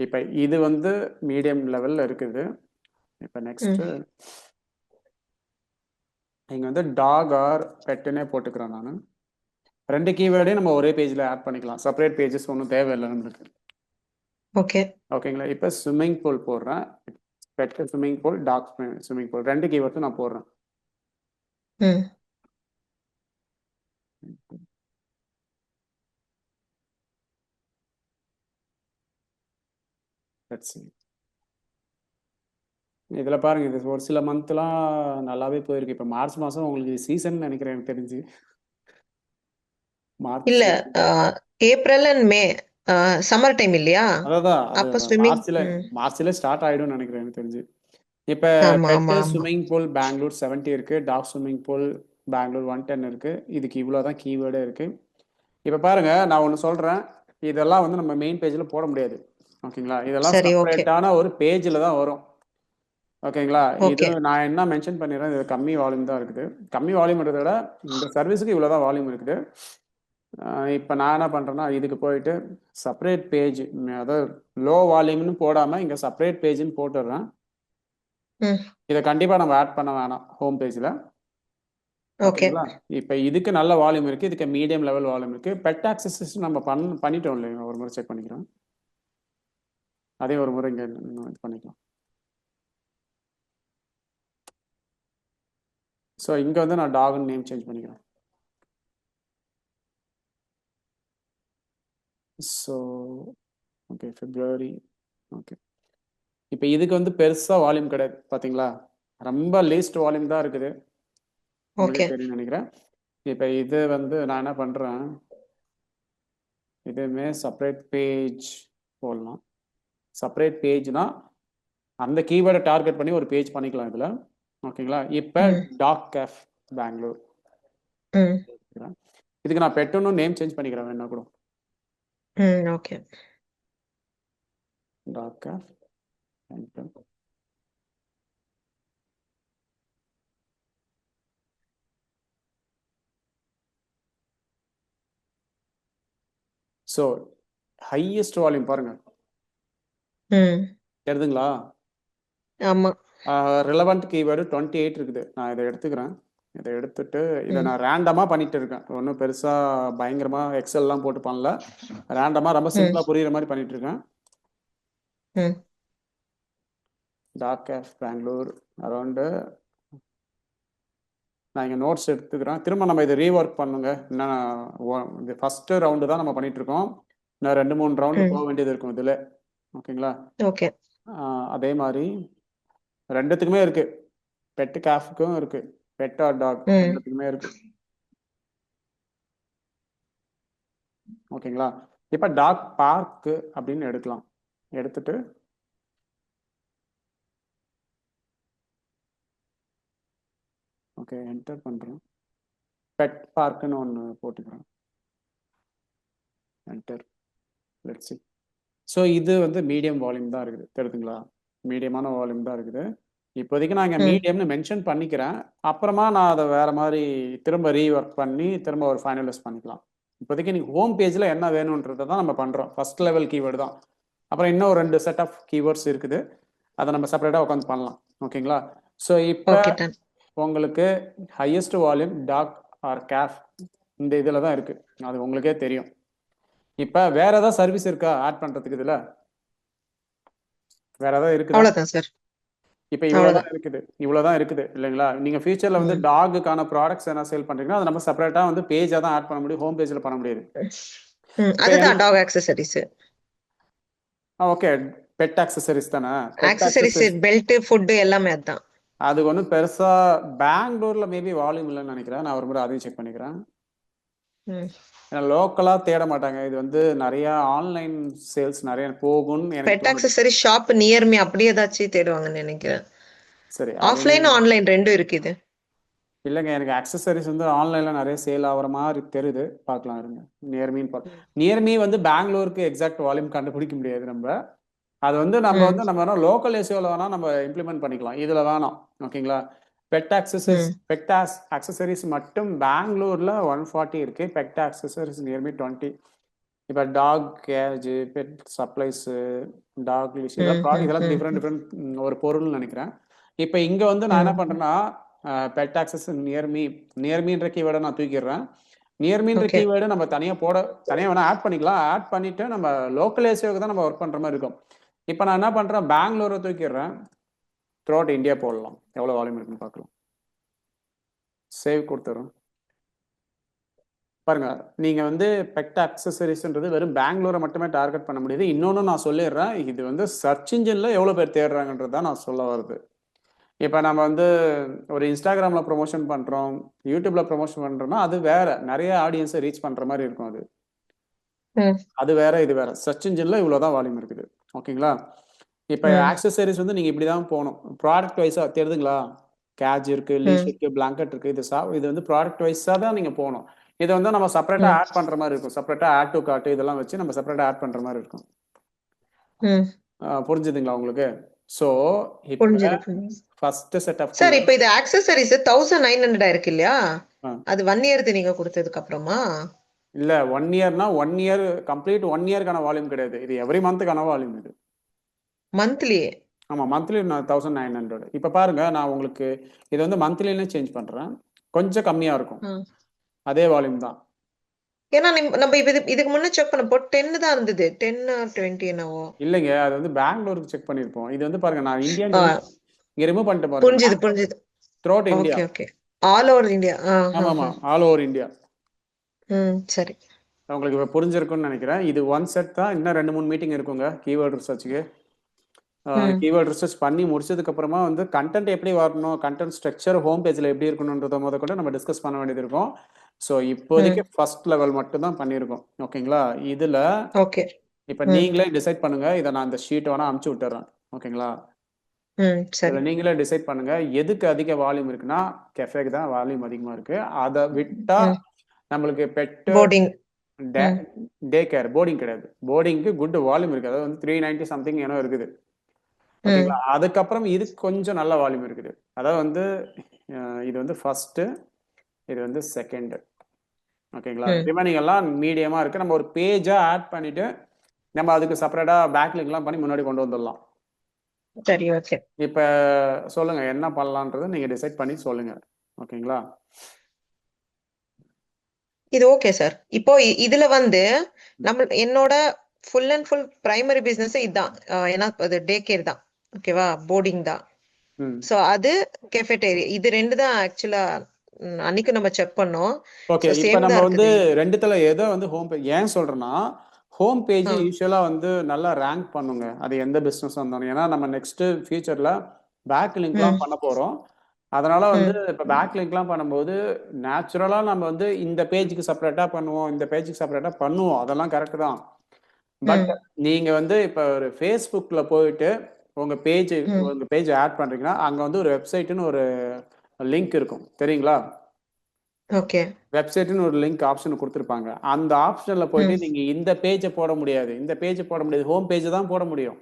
இப்ப இது வந்து மீடியம் லெவல்ல இருக்குது. இப்ப நெக்ஸ்ட் ம். இங்க வந்து டாக் ஆர் பெட்டுன்னே போட்டுக்கிறேன் நான். 2 கீவேர்டையும் நம்ம ஒரே பேஜ்ல ஆட் பண்ணிக்கலாம். செப்பரேட் பேஜஸ் ஒன்றும் தேவையில்லை நம்மளுக்கு. ஓகே. ஓகேங்களா? இப்போ ஸ்விம்மிங் பூல் போடுறேன். Pet swimming pool, dog swimming pool 2 கீவேர்ட்ஸும் நான் போடுறேன். ம். Let's see. இதுல பாருங்க, இது ஒரு சில மந்த்லாம் நல்லாவே போயிருக்கு. இப்ப மார்ச் மாசம் உங்களுக்கு சீசன் நினைக்கிறேன் எனக்கு தெரிஞ்சு. மார்ச் இல்ல April and May summer time இல்லையா? அதான் அப்ப ஸ்விம்மிங். மார்ச்ல ஸ்டார்ட் ஆயிடும்னு நினைக்கிறேன் எனக்கு தெரிஞ்சு. இப்ப ஆமா பெட் ஆமா ஆமா. ஸ்விம்மிங் பூல் பெங்களூர் 70 இருக்கு, டாக் ஸ்விம்மிங் பூல் பெங்களூர் 110 இருக்கு. இதுக்கு இவ்வளவுதான் கீவேர்டே இருக்கு. இப்ப பாருங்க, நான் ஒன்னு சொல்றேன். இதெல்லாம் வந்து நம்ம மெயின் பேஜ்ல போட முடியாது. ஓகேங்களா? இதெல்லாம் சரி, ஓகே. செப்பரேட்டான ஒரு பேஜ்ல தான் வரும். ஓகேங்களா? இது ஓகே. நான் என்ன மென்ஷன் பண்ணிடுறேன், இது கம்மி வால்யூம் தான் இருக்குது. கம்மி வால்யூம்ன்றதை விட இந்த சர்வீஸுக்கு இவ்வளவுதான் வால்யூம் இருக்குது. இப்போ நான் என்ன பண்றேன்னா, இதுக்கு போயிட்டு செப்பரேட் பேஜ், அதாவது லோ வால்யூம்னு போடாம இங்க செப்பரேட் பேஜ்னு போட்டுடுறேன். ம். இதை கண்டிப்பா நம்ம ஆட் பண்ண வேணாம் ஹோம் பேஜ்ல. ஓகே. ஓகேங்களா? இப்போ இதுக்கு நல்ல வால்யூம் இருக்கு, இதுக்கு மீடியம் லெவல் வால்யூம் இருக்கு. பெட் ஆக்சஸ் நம்ம பண்ணிட்டோம் இல்லையா? ஒரு முறை செக் பண்ணிக்கிறோம். அதே ஒரு முறை இங்க இது பண்ணிக்கலாம். ஸோ இங்க வந்து நான் டாக்னு நேம் சேஞ்ச் பண்ணிக்கிறேன். ஸோ ஓகே, பிப்ரவரி. ஓகே, இப்போ இதுக்கு வந்து பெருசா வால்யூம் கிடையாது பாத்தீங்களா? ரொம்ப லீஸ்ட் வால்யூம் தான் இருக்குது. ஓகே. உங்களுக்கு தெரியும் நினைக்கிறேன். இப்போ இது வந்து நான் என்ன பண்றேன், இதுவுமே செப்பரேட் பேஜ் போடலாம். செப்பரேட் பேஜ்னா அந்த கீவேர்டை டார்கெட் பண்ணி ஒரு பேஜ் பண்ணிக்கலாம் இதுல. ஓகேங்களா? இப்போ டாக் கேஃப் பெங்களூர். ம். இதுக்கு நான் பெட்டுன்னு நேம் சேஞ்ச் பண்ணிக்கிறேன் வேணா கூட. ம். Okay. Dog cafe. So highest volume பாருங்க, ம். தெரியுதுங்களா? ஆமா. ரிலவெண்ட் கீவேர்டு 28 இருக்குது. நான் இதை எடுத்துக்கிறேன். இதை எடுத்துட்டு இதை நான் ரேண்டமா பண்ணிட்டு இருக்கேன். ஒன்றும் பெருசா பயங்கரமா எக்ஸல்லாம் போட்டு பண்ணல. ரேண்டமா ரொம்ப சிம்பிளா புரியுற மாதிரி பண்ணிட்டு இருக்கேன். ம். Dog cafe Bangalore around. நான் இங்கே நோட்ஸ் எடுத்துக்கிறேன். திரும்ப நம்ம இதை ரீஒர்க் பண்ணுங்க. இந்த ஃபர்ஸ்ட் ரவுண்டு தான் நம்ம பண்ணிட்டு இருக்கோம். இன்னும் 2-3 ரவுண்டு போக வேண்டியது இருக்கும் இதுல. ஓகேங்களா? ஓகே. அதே மாதிரி ரெண்டுத்துக்குமே இருக்கு. பெட் கேஃப்க்கும் இருக்கு, பெட் ஆர் டாக் ரெண்டுத்துக்குமே இருக்கு. ஓகேங்களா? இப்போ டாக் பார்க் அப்படின்னு எடுக்கலாம். எடுத்துட்டு ஓகே என்டர் பண்றேன். பெட் பார்க்னு ஒன்று போட்டுக்கிறேன். என்டர். Let's see. ஸோ இது வந்து மீடியம் வால்யூம் தான் இருக்குது. தெரியுதுங்களா? மீடியமான வால்யூம் தான் இருக்குது. இப்போதைக்கு நான் இங்கே மீடியம்னு மென்ஷன் பண்ணிக்கிறேன். அப்புறமா நான் அதை வேற மாதிரி திரும்ப ரீஒர்க் பண்ணி திரும்ப ஒரு ஃபைனலைஸ் பண்ணிக்கலாம். இப்போதைக்கு நீங்கள் ஹோம் பேஜில் என்ன வேணுன்றதை தான் நம்ம பண்ணுறோம். ஃபர்ஸ்ட் லெவல் கீவேர்டு தான். அப்புறம் இன்னும் 2 செட் ஆஃப் கீவேர்ட்ஸ் இருக்குது. அதை நம்ம செப்பரேட்டாக உட்காந்து பண்ணலாம். ஓகேங்களா? ஸோ இப்போ உங்களுக்கு highest volume dog or cafe இந்த இதில் தான் இருக்கு. அது உங்களுக்கே தெரியும். இப்போ வேற ஏதாவது சர்வீஸ் இருக்கா ஆட் பண்றதுக்கு? இதுல வேற ஏதாவது இருக்குதா? அவ்வளவுதான் சார். இப்போ இவ்வளவுதான் இருக்குது இல்லைங்களா? நீங்க ஃபியூச்சர்ல வந்து டாகுக்கான ப்ராடக்ட்ஸ் என்ன சேல் பண்றீங்கன்னா அதை நம்ம செப்பரேட்டா வந்து பேஜா தான் ஆட் பண்ண முடியும், ஹோம் பேஜ்ல பண்ண முடியாது. அதுதான் dog accessories. Okay, pet accessories தானே. ஆக்சசரிஸ், பெல்ட், ஃபுட் எல்லாமே அதான். அது ஒன்றும் பெருசா பெங்களூர்ல மேபி வால்யூம் இல்லைன்னு நினைக்கிறேன். நான் ஒரு முறை அதையும் செக் பண்ணிக்கிறேன். ஏன்னா லோக்கலா தேட மாட்டாங்க. இது வந்து நிறைய ஆன்லைன் சேல்ஸ் நிறைய போகும்னு pet accessory shop near me அப்படி ஏதாச்சும் தேடுவாங்கன்னு நினைக்கிறேன். சரி, ஆஃப்லைன் ஆன்லைன் ரெண்டும் இருக்குது. இல்லைங்க, எனக்கு ஆக்சசரிஸ் வந்து ஆன்லைன்ல நிறைய சேல் ஆகிற மாதிரி தெரியுது. பார்க்கலாம் இருங்க. நியர்மீ வந்து பெங்களூருக்கு எக்ஸாக்ட் வால்யூம் கண்டுபிடிக்க முடியாது நம்ம. அது வந்து நம்ம லோக்கல் ஏசியோல வேணா நம்ம இம்ப்ளிமெண்ட் பண்ணிக்கலாம். இதுல வேணாம். ஓகேங்களா? பெட் ஆக்சசரிஸ் மட்டும் பெங்களூர்ல 140 இருக்கு. Pet accessories near me 20. இப்போ dog cage, pet supplies, dog leash இதெல்லாம் இதெல்லாம் டிஃப்ரெண்ட் ஒரு பொருள்னு நினைக்கிறேன். இப்போ இங்கே வந்து நான் என்ன பண்ணுறேன்னா பெட் ஆக்சஸ் நியர்மீன்ற கீவேர்டை நான் தூக்கிடுறேன். நியர்மீன்ற ஓகே கீவேர்டு நம்ம தனியாக வேணால் ஆட் பண்ணிக்கலாம். ஆட் பண்ணிவிட்டு நம்ம லோக்கல் ஏசியோக்கு தான் நம்ம ஒர்க் பண்ணுற மாதிரி இருக்கும். இப்போ நான் என்ன பண்ணுறேன், பெங்களூரை தூக்கிடுறேன். த்ரூ அவுட் இந்தியா போடலாம். எவ்வளோ வால்யூம் இருக்குன்னு பார்க்கலாம். சேவ் கொடுத்துறோம். பாருங்க, நீங்க வந்து பெட் அக்சசரிஸ்ன்றது வெறும் பெங்களூரை மட்டுமே டார்கெட் பண்ண முடியுது. இன்னொன்று நான் சொல்லிடுறேன், இது வந்து சர்ச் இன்ஜினில் எவ்வளோ பேர் தேடுறாங்கன்றது தான் நான் சொல்ல வருது. இப்போ நம்ம வந்து ஒரு இன்ஸ்டாகிராமில் ப்ரொமோஷன் பண்ணுறோம், யூடியூப்ல ப்ரொமோஷன் பண்ணுறோம்னா அது வேற, நிறைய ஆடியன்ஸை ரீச் பண்ணுற மாதிரி இருக்கும். அது வேற, இது வேற. சர்ச் இன்ஜினில் இவ்வளோ தான் வால்யூம் இருக்குது. ஓகேங்களா? இப்போ ஆக்சசரிஸ் வந்து நீங்கள் இப்படி தான் போகணும். ப்ராடக்ட் வைஸாக தெரியுதுங்களா? கேஜ் இருக்குது, லீஷ் இருக்குது, பிளாங்கெட் இருக்குது. இது வந்து ப்ராடக்ட் வைஸாக தான் நீங்கள் போகணும். இதை வந்து நம்ம செப்பரேட்டாக ஆட் பண்ணுற மாதிரி இருக்கும். செப்பரேட்டாக ஆட் டு கார்ட் இதெல்லாம் வச்சு நம்ம செப்பரேட்டாக ஆட் பண்ணுற மாதிரி இருக்கும். புரிஞ்சுதுங்களா உங்களுக்கு? ஸோ இப்போ ஃபர்ஸ்ட் செட் ஆஃப் சார், இப்போ இது ஆக்சசரிஸ் 1900 இருக்கு இல்லையா? அது 1 இயர் நீங்க கொடுத்ததுக்கு அப்புறமா இல்ல 1 இயர்னா 1 இயர் கம்ப்ளீட் 1 இயர்க்கான வால்யூம் கிடையாது. இது எவ்ரி மந்த்துக்கான வால்யூம். இது மந்த்லி. ஆமா, மந்த்லி 1900. இப்போ பாருங்க, நான் உங்களுக்கு இது வந்து மந்த்லின்னு சேஞ்ச் பண்றேன். கொஞ்சம் கம்மியா இருக்கும். அதே வால்யூம் தான். ஏன்னா நம்ம இதுக்கு முன்ன செக் பண்ணப்போ 10 தான் இருந்தது. 10 20 என்னவோ. இல்லைங்க, அது வந்து பெங்களூருக்கு செக் பண்ணிருப்போம். இது வந்து பாருங்க, நான் இந்தியா இங்க ரிமூவ் பண்ணிட்டு பாருங்க. புரிஞ்சுது. Throughout India. Okay all over India. ஆமா ஆல் ஓவர் இந்தியா. சரி, உங்களுக்கு இப்போ புரிஞ்சிருக்கும்னு நினைக்கிறேன். இது ஒன் செட் தான். இன்னும் 2-3 மீட்டிங் இருக்குங்க கீவேர்ட் ரிசர்ச்சுக்கு. கீவேர்ட் ரிசர்ச் பண்ணி முடிச்சதுக்கு அப்புறமா வந்து கண்டென்ட் எப்படி வரணும், கண்டென்ட் ஸ்ட்ரக்சர் ஹோம் பேஜில் எப்படி இருக்கணுன்றத கூட நம்ம டிஸ்கஸ் பண்ண வேண்டியது இருக்கும். ஸோ இப்போதைக்கு ஃபர்ஸ்ட் லெவல் மட்டும் தான் பண்ணியிருக்கோம். ஓகேங்களா? இதில் ஓகே இப்போ நீங்களே டிசைட் பண்ணுங்க. இதை நான் இந்த ஷீட் வேணா அமுச்சு விட்டுறேன். ஓகேங்களா? சரி. நீங்களே டிசைட் பண்ணுங்க. எதுக்கு அதிக வால்யூம் இருக்குன்னா கெஃபேக்கு தான் வால்யூம் அதிகமாக இருக்கு. அதை விட்டா நம்மளுக்கு பெட் டே கேர் போர்டிங் கிடையாது. போர்டிங்க்கு குட் வால்யூம் இருக்கு. அதாவது வந்து 390 சம்திங் ஏனோ இருக்குது. ஓகேங்களா? அதுக்கப்புறம் இது கொஞ்சம் நல்ல வால்யூம் இருக்குது. அதாவது வந்து இது வந்து ஃபர்ஸ்ட், இது வந்து செகண்ட். ஓகேங்களா? ரிமைனிங் எல்லாம் மீடியமா இருக்கு. நம்ம ஒரு பேஜா ஆட் பண்ணிட்டு நம்ம அதுக்கு செப்பரேட்டா பேக் லிங்க்லாம் பண்ணி முன்னாடி கொண்டு வந்துடலாம். சரி, ஓகே. இப்ப சொல்லுங்க என்ன பண்ணலாம்ன்றதை நீங்க டிசைட் பண்ணி சொல்லுங்க. ஓகேங்களா? இது ஓகே சார். இப்போ இதுல வந்து என்னோட full and full primary business இதுதான். ஏன்னா அது டே கேர் தான். ஓகேவா? போர்டிங் தான். சோ அது கெஃபெட்டேரியா. இது 2 தான் ஆக்சுவலா அன்னைக்கு நம்ம செக் பண்ணோம். ஓகே, இப்போ நம்ம வந்து ரெண்டுத்துல ஏதோ வந்து ஹோம் பேஜ் ஏன் சொல்றேன்னா, ஹோம் பேஜ் யூஸ்வலா வந்து நல்லா ரேங்க் பண்ணுங்க. அது எந்த பிசினஸ் இருந்தாலும். ஏன்னா நம்ம நெக்ஸ்ட் ஃபியூச்சர்ல பேக் லிங்க்லாம் பண்ண போறோம். அதனால வந்து இப்போ பேக் லிங்க்லாம் பண்ணும்போது நேச்சுரலா நம்ம வந்து இந்த பேஜுக்கு செப்பரேட்டா பண்ணுவோம், இந்த பேஜுக்கு செப்பரேட்டா பண்ணுவோம். அதெல்லாம் கரெக்ட் தான். பட் நீங்க வந்து இப்போ ஒரு ஃபேஸ்புக்ல போயிட்டு உங்க பேஜ் ஆட் பண்றீங்கன்னா அங்க வந்து ஒரு வெப்சைட்னு ஒரு லிங்க் இருக்கும். தெரியுங்களா? ஓகே. வெப்சைட்னு ஒரு லிங்க் ஆப்ஷன் கொடுத்துருப்பாங்க. அந்த ஆப்ஷன்ல போயிட்டு நீங்க இந்த பேஜை போட முடியாது, இந்த பேஜை போட முடியாது, ஹோம் பேஜ் தான் போட முடியும்.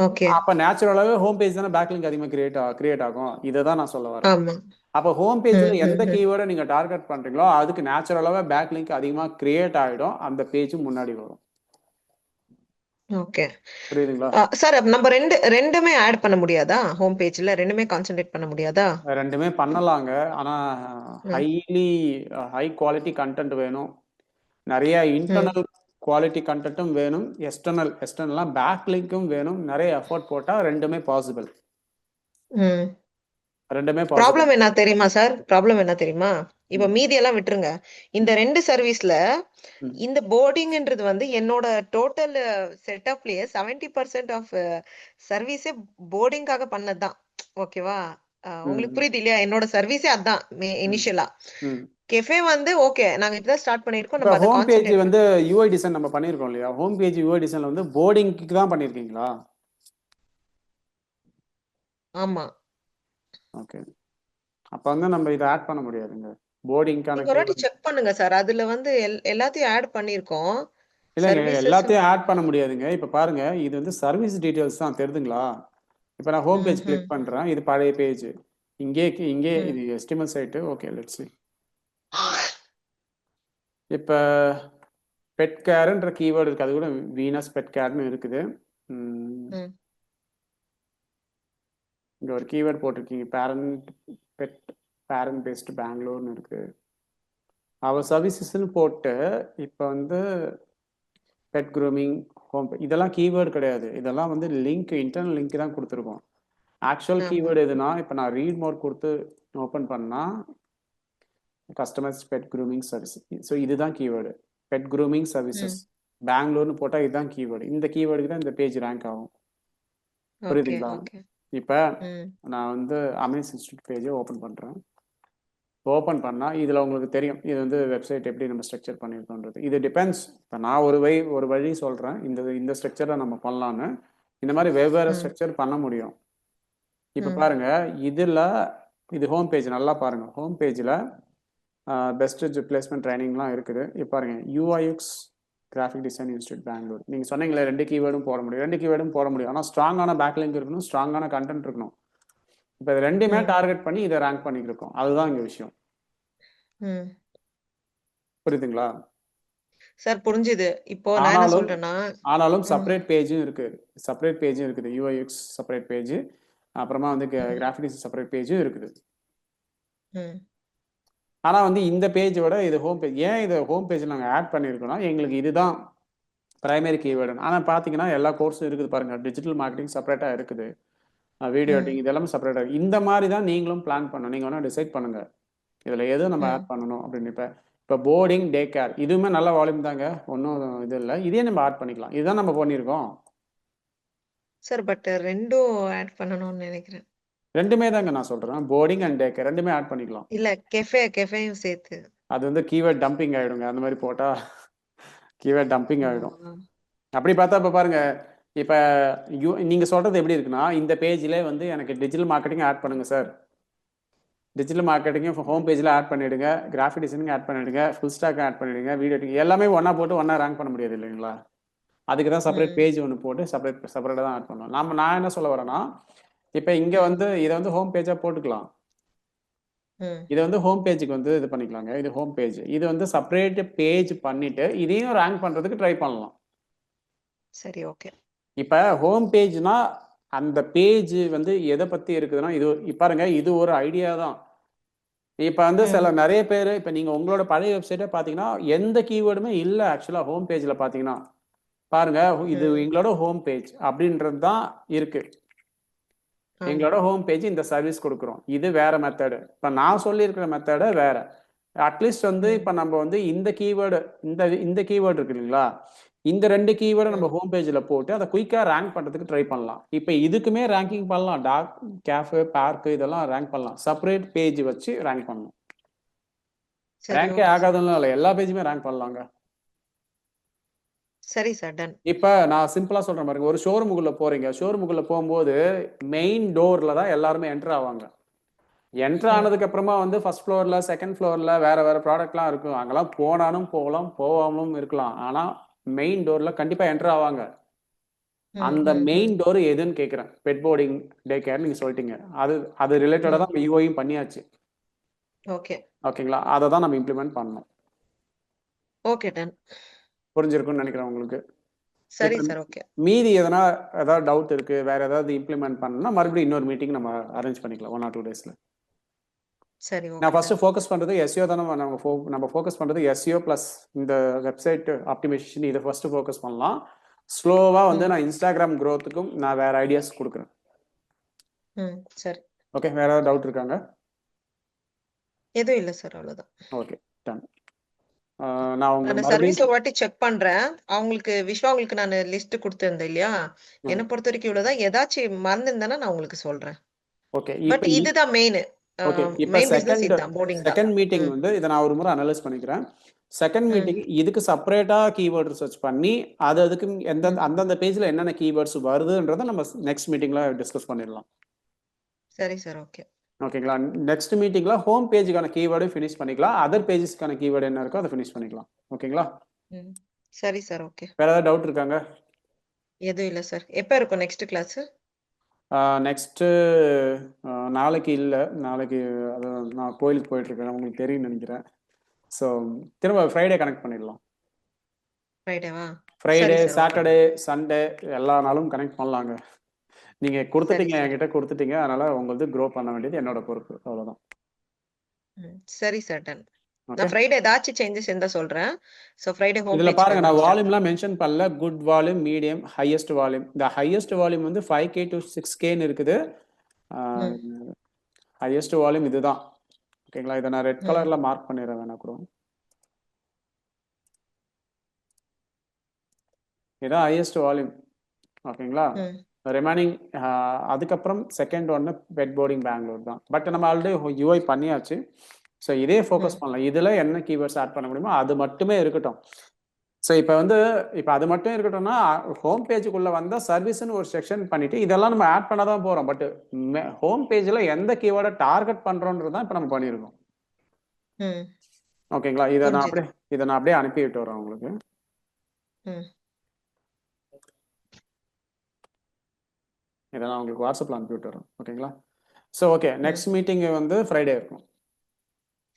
ஓகே. அப்ப நேச்சுரலாவே ஹோம் பேஜ் தானே பேக் லிங்க் அதிகமா கிரியேட் ஆகும். இதை தான் நான் சொல்ல வரேன். அப்ப ஹோம் பேஜ்ல எந்த கீவேர்டை நீங்க டார்கெட் பண்றீங்களோ அதுக்கு நேச்சுரலாவே பேக் லிங்க் அதிகமா கிரியேட் ஆயிடும். அந்த பேஜ் முன்னாடி வரும். ஓகே. புரியுதுங்களா? சார், நம்ம ரெண்டுமே ஆட் பண்ண முடியாதா? ஹோம் பேஜ்ல ரெண்டுமே கான்சென்ட்ரேட் பண்ண முடியாதா? ரெண்டுமே பண்ணலாங்க. ஆனா ஹை குவாலிட்டி கண்டென்ட் வேணும். நிறைய இன்டர்னல் குவாலிட்டி கண்டென்ட்டும் வேணும். எக்ஸ்டர்னல்லாம் பேக் லிங்க்கும் வேணும். நிறைய எஃபோர்ட் போட்டா ரெண்டுமே பாசிபிள். ப்ராப்ளம் என்ன தெரியுமா சார்? ப்ராப்ளம் என்ன தெரியுமா? இப்ப மீதி எல்லாம் விட்டுருங்க. இந்த 2 சர்வீஸ்ல இந்த போர்டிங்ன்றது வந்து என்னோட டோட்டல் செட்டப்லயே 70% ஆஃப் சர்வீஸே போர்டிங்காக பண்ணதுதான். ஓகேவா? உங்களுக்கு புரியுது இல்லையா? என்னோட சர்வீஸே அதான் இனிஷியலா. கெஃபே வந்து ஓகே, நாங்க இப்பதான் ஸ்டார்ட் பண்ணிருக்கோம். நம்ம அத ஹோம் பேஜ் வந்து யூஐ டிசைன் நம்ம பண்ணிருக்கோம் இல்லையா? ஹோம் பேஜ் யூஐ டிசைன்ல வந்து போர்டிங்க்கு தான் பண்ணிருக்கீங்களா? ஆமா. ஓகே, அப்ப வந்து நம்ம இத ஆட் பண்ண முடியாதுங்க. போர்டிங்கான ஒரு வாட்டி செக் பண்ணுங்க சார். அதுல வந்து எல்லாத்தையும் ஆட் பண்ணிருக்கோம். இல்லங்க, எல்லாத்தையும் ஆட் பண்ண முடியாதுங்க. இப்ப பாருங்க, இது வந்து சர்வீஸ் டீடைல்ஸ் தான். தெரியுதுங்களா? இப்ப நான் ஹோம் பேஜ் கிளிக் பண்றேன். இது பழைய பேஜ். இங்கே இது HTML site. Okay, let's see. இப்ப பெட் கேர்ன்ற கீவேர்டு இருக்குது, அது கூட வீனஸ் பெட் கேர்னு இருக்குது. இங்கே ஒரு கீவேர்டு போட்டிருக்கீங்க, பேரண்ட் பெட் பேரண்ட் பேஸ்டு பெங்களூர்னு இருக்கு. அவர் சர்வீசஸ்ன்னு போட்டு இப்போ வந்து பெட் க்ரூமிங் ஹோம் இதெல்லாம் கீவேர்டு கிடையாது, இதெல்லாம் வந்து லிங்க் இன்டர்னல் லிங்க் தான் கொடுத்துருக்கோம். ஆக்சுவல் கீவேர்டு எதுனா இப்போ நான் ரீட் மோட் கொடுத்து ஓப்பன் பண்ணால் customers pet grooming service, so இதுதான் கீவேர்டு. பெட் க்ரூமிங் சர்வீசஸ் பெங்களூர்னு போட்டால் இதுதான் கீவேர்டு. இந்த கீவேர்டுக்கு தான் இந்த பேஜ் ரேங்க் ஆகும். புரியுதுங்களா? இப்போ நான் வந்து அமேஸ் இன்ஸ்டியூட் பேஜை ஓப்பன் பண்ணுறேன். ஓப்பன் பண்ணால் இதில் உங்களுக்கு தெரியும் இது வந்து வெப்சைட் எப்படி நம்ம ஸ்ட்ரக்சர் பண்ணியிருக்கோன்றது. இது டிபெண்ட்ஸ். இப்போ நான் ஒரு வழி சொல்கிறேன், இந்த ஸ்ட்ரக்சரில் நம்ம பண்ணலான்னு. இந்த மாதிரி வெவ்வேறு ஸ்ட்ரக்சர் பண்ண முடியும். இப்போ பாருங்க, இது ஹோம் பேஜ், நல்லா பாருங்க. ஹோம் பேஜில் பெஸ்ட் பிளேஸ்மெண்ட் ட்ரைனிங்லாம் இருக்குது. இப்போ பாருங்க, UIX graphic design institute Bangalore. நீங்கள் சொன்னீங்களே 2 கீவேர்டும் போட முடியும், 2 கீவேர்டும் போட முடியும். ஆனால் ஸ்ட்ராங்கான பேக்லிங்க் இருக்கணும், ஸ்ட்ராங்கான கண்டென்ட் இருக்கணும். இப்போ இது ரெண்டுமே டார்கெட் பண்ணி இதை ரேங்க் பண்ணியிருக்கோம். அதுதான் இங்கே விஷயம். புரியுதுங்களா சார்? புரிஞ்சுது. இப்போ நான் என்ன சொல்றேன்னா, ஆனாலும் செப்பரேட் பேஜும் இருக்குது, யூஐஎக்ஸ் செப்பரேட் பேஜ், அப்புறமா வந்து கிராஃபிக் டிசைன் செப்பரேட் பேஜும் இருக்குது. ஆனால் வந்து இந்த பேஜோட இது ஹோம் பேஜ். ஏன் இதை ஹோம் பேஜில் நாங்கள் ஆட் பண்ணியிருக்கோம்னா, எங்களுக்கு இதுதான் ப்ரைமரி கீவேர்டு. ஆனால் பார்த்தீங்கன்னா எல்லா கோர்ஸும் இருக்குது பாருங்கள். டிஜிட்டல் மார்க்கெட்டிங் செப்பரேட்டாக இருக்குது, வீடியோ எடிட்டிங் இதெல்லாம் செப்பரேட்டாக. இந்த மாதிரி தான் நீங்களும் பிளான் பண்ணணும். நீங்கள் வேணால் டிசைட் பண்ணுங்கள் இதில் எது நம்ம ஆட் பண்ணணும் அப்படின்னு. இப்போ போர்டிங் டே கேர் இதுவுமே நல்ல வால்யூம் தாங்க, ஒன்றும் இது இல்லை. இதே நம்ம ஆட் பண்ணிக்கலாம், இதுதான் நம்ம பண்ணியிருக்கோம் சார். பட் ரெண்டும் ஆட் பண்ணணும்னு நினைக்கிறேன். ரெண்டுமே தாங்க நான் சொல்கிறேன், போர்டிங் அண்ட் டே கேர் ரெண்டுமே ஆட் பண்ணிக்கலாம். இல்லை, கெஃபேயும் சேர்த்து. அது வந்து கீவேர்ட் டம்பிங் ஆகிடுங்க, அந்த மாதிரி போட்டால் கீவேர்ட் டம்பிங் ஆகிடும். அப்படி பார்த்தா இப்போ பாருங்க, இப்போ நீங்கள் சொல்கிறது எப்படி இருக்குன்னா, இந்த பேஜில் வந்து எனக்கு டிஜிட்டல் மார்க்கெட்டிங் ஆட் பண்ணுங்கள் சார், டிஜிட்டல் மார்க்கெட்டிங்கும் ஹோம் பேஜில் ஆட் பண்ணிவிடுங்க, கிராஃபிக் டிசைனிங் ஆட் பண்ணிவிடுங்க, ஃபுல் ஸ்டாக் ஆட் பண்ணிவிடுங்க, வீடியோ எடிட்டிங் எல்லாமே ஒன்றா போட்டு ஒன்றா ரேங்க் பண்ண முடியாது இல்லைங்களா? அதுக்கு தான் செப்பரேட் பேஜ் ஒன்று போட்டு செப்பரேட்டாக தான் ஆட் பண்ணணும். நான் என்ன சொல்ல வரேன்னா, இப்போ இங்கே வந்து இதை வந்து ஹோம் பேஜாக போட்டுக்கலாம். இதை வந்து ஹோம் பேஜுக்கு வந்து இது பண்ணிக்கலாங்க. இது ஹோம் பேஜ், இது வந்து செப்பரேட் பேஜ் பண்ணிட்டு இதையும் ரேங்க் பண்ணுறதுக்கு ட்ரை பண்ணலாம். சரி, ஓகே. இப்போ ஹோம் பேஜ்னா அந்த பேஜ் வந்து எதை பற்றி இருக்குதுன்னா, இது பாருங்க, இது ஒரு ஐடியா தான். இப்போ வந்து நிறைய பேர் இப்போ நீங்கள் உங்களோட பழைய வெப்சைட்டை பார்த்தீங்கன்னா எந்த கீவேர்டுமே இல்லை ஆக்சுவலாக ஹோம் பேஜில் பார்த்தீங்கன்னா. பாருங்க, இது எங்களோட ஹோம் பேஜ் அப்படின்றது தான் இருக்கு. எங்களோட ஹோம் பேஜ் இந்த சர்வீஸ் கொடுக்குறோம், இது வேற மெத்தடு. இப்போ நான் சொல்லியிருக்கிற மெத்தடு வேற. அட்லீஸ்ட் வந்து இப்போ நம்ம வந்து இந்த கீவேர்டு இந்த கீவேர்டு இருக்கு இல்லைங்களா, இந்த 2 கீவேர்டை நம்ம ஹோம் பேஜில் போட்டு அதை குயிக்காக ரேங்க் பண்ணுறதுக்கு ட்ரை பண்ணலாம். இப்போ இதுக்குமே ரேங்கிங் பண்ணலாம், டாக் கேஃபே பார்க்கு இதெல்லாம் ரேங்க் பண்ணலாம். செப்பரேட் பேஜ் வச்சு ரேங்க் பண்ணலாம். ரேங்கே ஆகாதுன்னு இல்லை, எல்லா பேஜுமே ரேங்க் பண்ணலாங்க. சரி சார், டன். இப்போ நான் சிம்பிளாக சொல்கிறேன் பாருங்க, ஒரு ஷோரூமுக்குள்ளே போகிறீங்க, ஷோரூமுக்குள்ளே போகும்போது மெயின் டோரில் தான் எல்லாருமே என்ட்ரு ஆவாங்க. என்ட்ரு ஆனதுக்கு அப்புறமா வந்து ஃபர்ஸ்ட் ஃப்ளோரில் செகண்ட் ஃப்ளோரில் வேறு ப்ராடக்ட்லாம் இருக்கும், அங்கெல்லாம் போனாலும் போகலாம் போகாமலும் இருக்கலாம். ஆனால் மெயின் டோரில் கண்டிப்பாக என்ட்ரு ஆவாங்க. அந்த மெயின் டோர் எதுன்னு கேட்குறேன். பெட் போர்டிங் டே கேர் நீங்கள் சொல்லிட்டீங்க, அது ரிலேட்டடாக தான் யூஐயும் பண்ணியாச்சு. ஓகேங்களா? அதை தான் நம்ம இம்ப்ளிமெண்ட் பண்ணணும். Okay, done. புரிஞ்சிருக்கும்னு நினைக்கிறேன் உங்களுக்கு. சரி சார், ஓகே. மீதி ஏதாவது டவுட் இருக்கு, வேற ஏதாவது இம்ப்ளிமெண்ட் பண்ணணும்னா மறுபடியும் இன்னொரு மீட்டிங் நம்ம அரேஞ்ச் பண்ணிக்கலாம் 1 or 2 daysல. சரி, நான் ஃபர்ஸ்ட் ஃபோக்கஸ் பண்றது எஸ்இஓ தானே. நம்ம ஃபோக்கஸ் பண்றது எஸ்இஓ பிளஸ் இந்த வெப்சைட் ஆப்டிமைசேஷன், இதை ஃபர்ஸ்ட் ஃபோக்கஸ் பண்ணலாம். ஸ்லோவா வந்து நான் இன்ஸ்டாகிராம் growthக்கும் நான் வேற ஐடியாஸ் கொடுக்குறேன். சரி, ஓகே. வேற ஏதாவது டவுட் இருக்காங்க? எதுவும் இல்லை சார், அவ்வளவுதான். Okay, done. நான் உங்க சர்வீஸ் ஒரு வாட்டி செக் பண்றேன். உங்களுக்கு நான் லிஸ்ட் கொடுத்திருந்தேன் இல்லையா, என்ன பொறுத்த வரைக்கும் இவ்வளவுதான். ஏதாச்சும் மறந்துருந்தேன்னா நான் உங்களுக்கு சொல்றேன். ஓகே, பட் இதுதான் மெயின். ஓகே. இப்போ செகண்ட் மீட்டிங் வந்து இதை நான் ஒரு முறை அனலைஸ் பண்ணிக்கிறேன். செகண்ட் மீட்டிங் இதுக்கு செப்பரேட்டா கீவேர்ட் ரிசர்ச் பண்ணி அதுக்கு அந்தந்த பேஜ்ல என்னென்ன கீவேர்ட்ஸ் வருதுன்றதை நம்ம நெக்ஸ்ட் மீட்டிங்ல டிஸ்கஸ் பண்ணிடலாம். சரி சார், ஓகே. ஓகேங்களா? நெக்ஸ்ட் மீட்டிங்ல ஹோம் பேஜுக்கான கீவேர்டு ஃபினிஷ் பண்ணிக்கலாம், அதர் பேஜஸ்க்கான கீவேர்டு என்ன இருக்கோ அதை ஃபினிஷ் பண்ணிக்கலாம். ஓகேங்களா? சரி சார், ஓகே. வேற ஏதாவது டவுட் இருக்காங்க? எதுவும் இல்லை சார். எப்போ இருக்கும் நெக்ஸ்ட் கிளாஸ்? நெக்ஸ்ட்டு நாளைக்கு இல்லை, நாளைக்கு நான் கோயிலுக்கு போயிட்டு இருக்கேன், உங்களுக்கு தெரியும்னு நினைக்கிறேன். ஸோ திரும்ப ஃப்ரைடே கனெக்ட் பண்ணிடலாம். ஃப்ரைடேவா? ஃப்ரைடே, சரி சார். ஓகே. சாட்டர்டே, சண்டே எல்லா நாளும் கனெக்ட் பண்ணலாங்க. நீங்க சரி குடுத்துட்டீங்க, சார். என்கிட்ட குடுத்துட்டீங்க. அதனால உங்களது க்ரோ பண்ண வேண்டியது என்னோட பொறுப்பு. அவ்வளோதான். சரி சார். டன். ஓகே. நான் ஃப்ரைடே ஏதாச்சும் சேஞ்சஸ் இருந்தா சொல்றேன். ஸோ ஃப்ரைடே ஹோம் இதுல பேஜ் பாருங்க நான் ஸ்டார்ட் வால்யூம்லாம் மென்ஷன் பண்ணல. Good volume, medium, highest volume. இந்த ஹையஸ்ட் வால்யூம் வந்து 5K to 6Kன்னு இருக்குது. ம். ஹையஸ்ட் வால்யூம் இதுதான். ஓகேங்களா? இதை நான் ரெட் ம். கலர்ல மார்க் பண்ணிடுறேன் வேணா கூட. இதான் ஹையஸ்ட் வால்யூம். ஓகேங்களா? ம். ரிமைனிங் அதுக்கப்புறம் செகண்ட் ஒன்று பெட் போர்டிங் பெங்களூர் தான். பட் நம்ம ஆல்ரெடி யூஐ பண்ணியாச்சு. ஸோ இதே ஃபோக்கஸ் ம். பண்ணலாம். இதில் என்ன கீவேர்ட்ஸ் ஆட் பண்ண முடியுமோ அது மட்டுமே இருக்கட்டும். ஸோ இப்போ அது மட்டும் இருக்கட்டும்னா ஹோம் பேஜுக்குள்ளே வந்தால் சர்வீஸ்னு ஒரு செக்ஷன் பண்ணிட்டு இதெல்லாம் நம்ம ஆட் பண்ண தான் போகிறோம். பட் ஹோம் பேஜில் எந்த கீவேர்டை டார்கெட் பண்ணுறோன்றது தான் இப்போ நம்ம பண்ணியிருக்கோம். ம். ஓகேங்களா? புரிஞ்சுது. இதை நான் அப்படியே அனுப்பி விட்டு வரேன் உங்களுக்கு. ம். இதை நான் உங்களுக்கு வாட்ஸ்அப்பில் அனுப்பி விட்டு வரேன். ஓகேங்களா? ஸோ ஓகே, ம். நெக்ஸ்ட் மீட்டிங் வந்து ஃப்ரைடே இருக்கும்.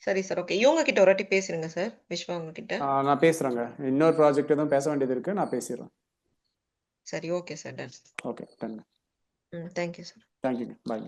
சரி சார். ஓகே. இவங்க கிட்ட ஒரு வாட்டி பேசுறீங்க சார். விஸ்வா அவங்க கிட்ட. நான் பேசுகிறேங்க. இன்னொரு ப்ராஜெக்ட் எதுவும் பேச வேண்டியது இருக்குது, நான் பேசிடுறேன். சரி. Okay sir. Done. Okay, done. Thank you sir. Thank you. பாய்.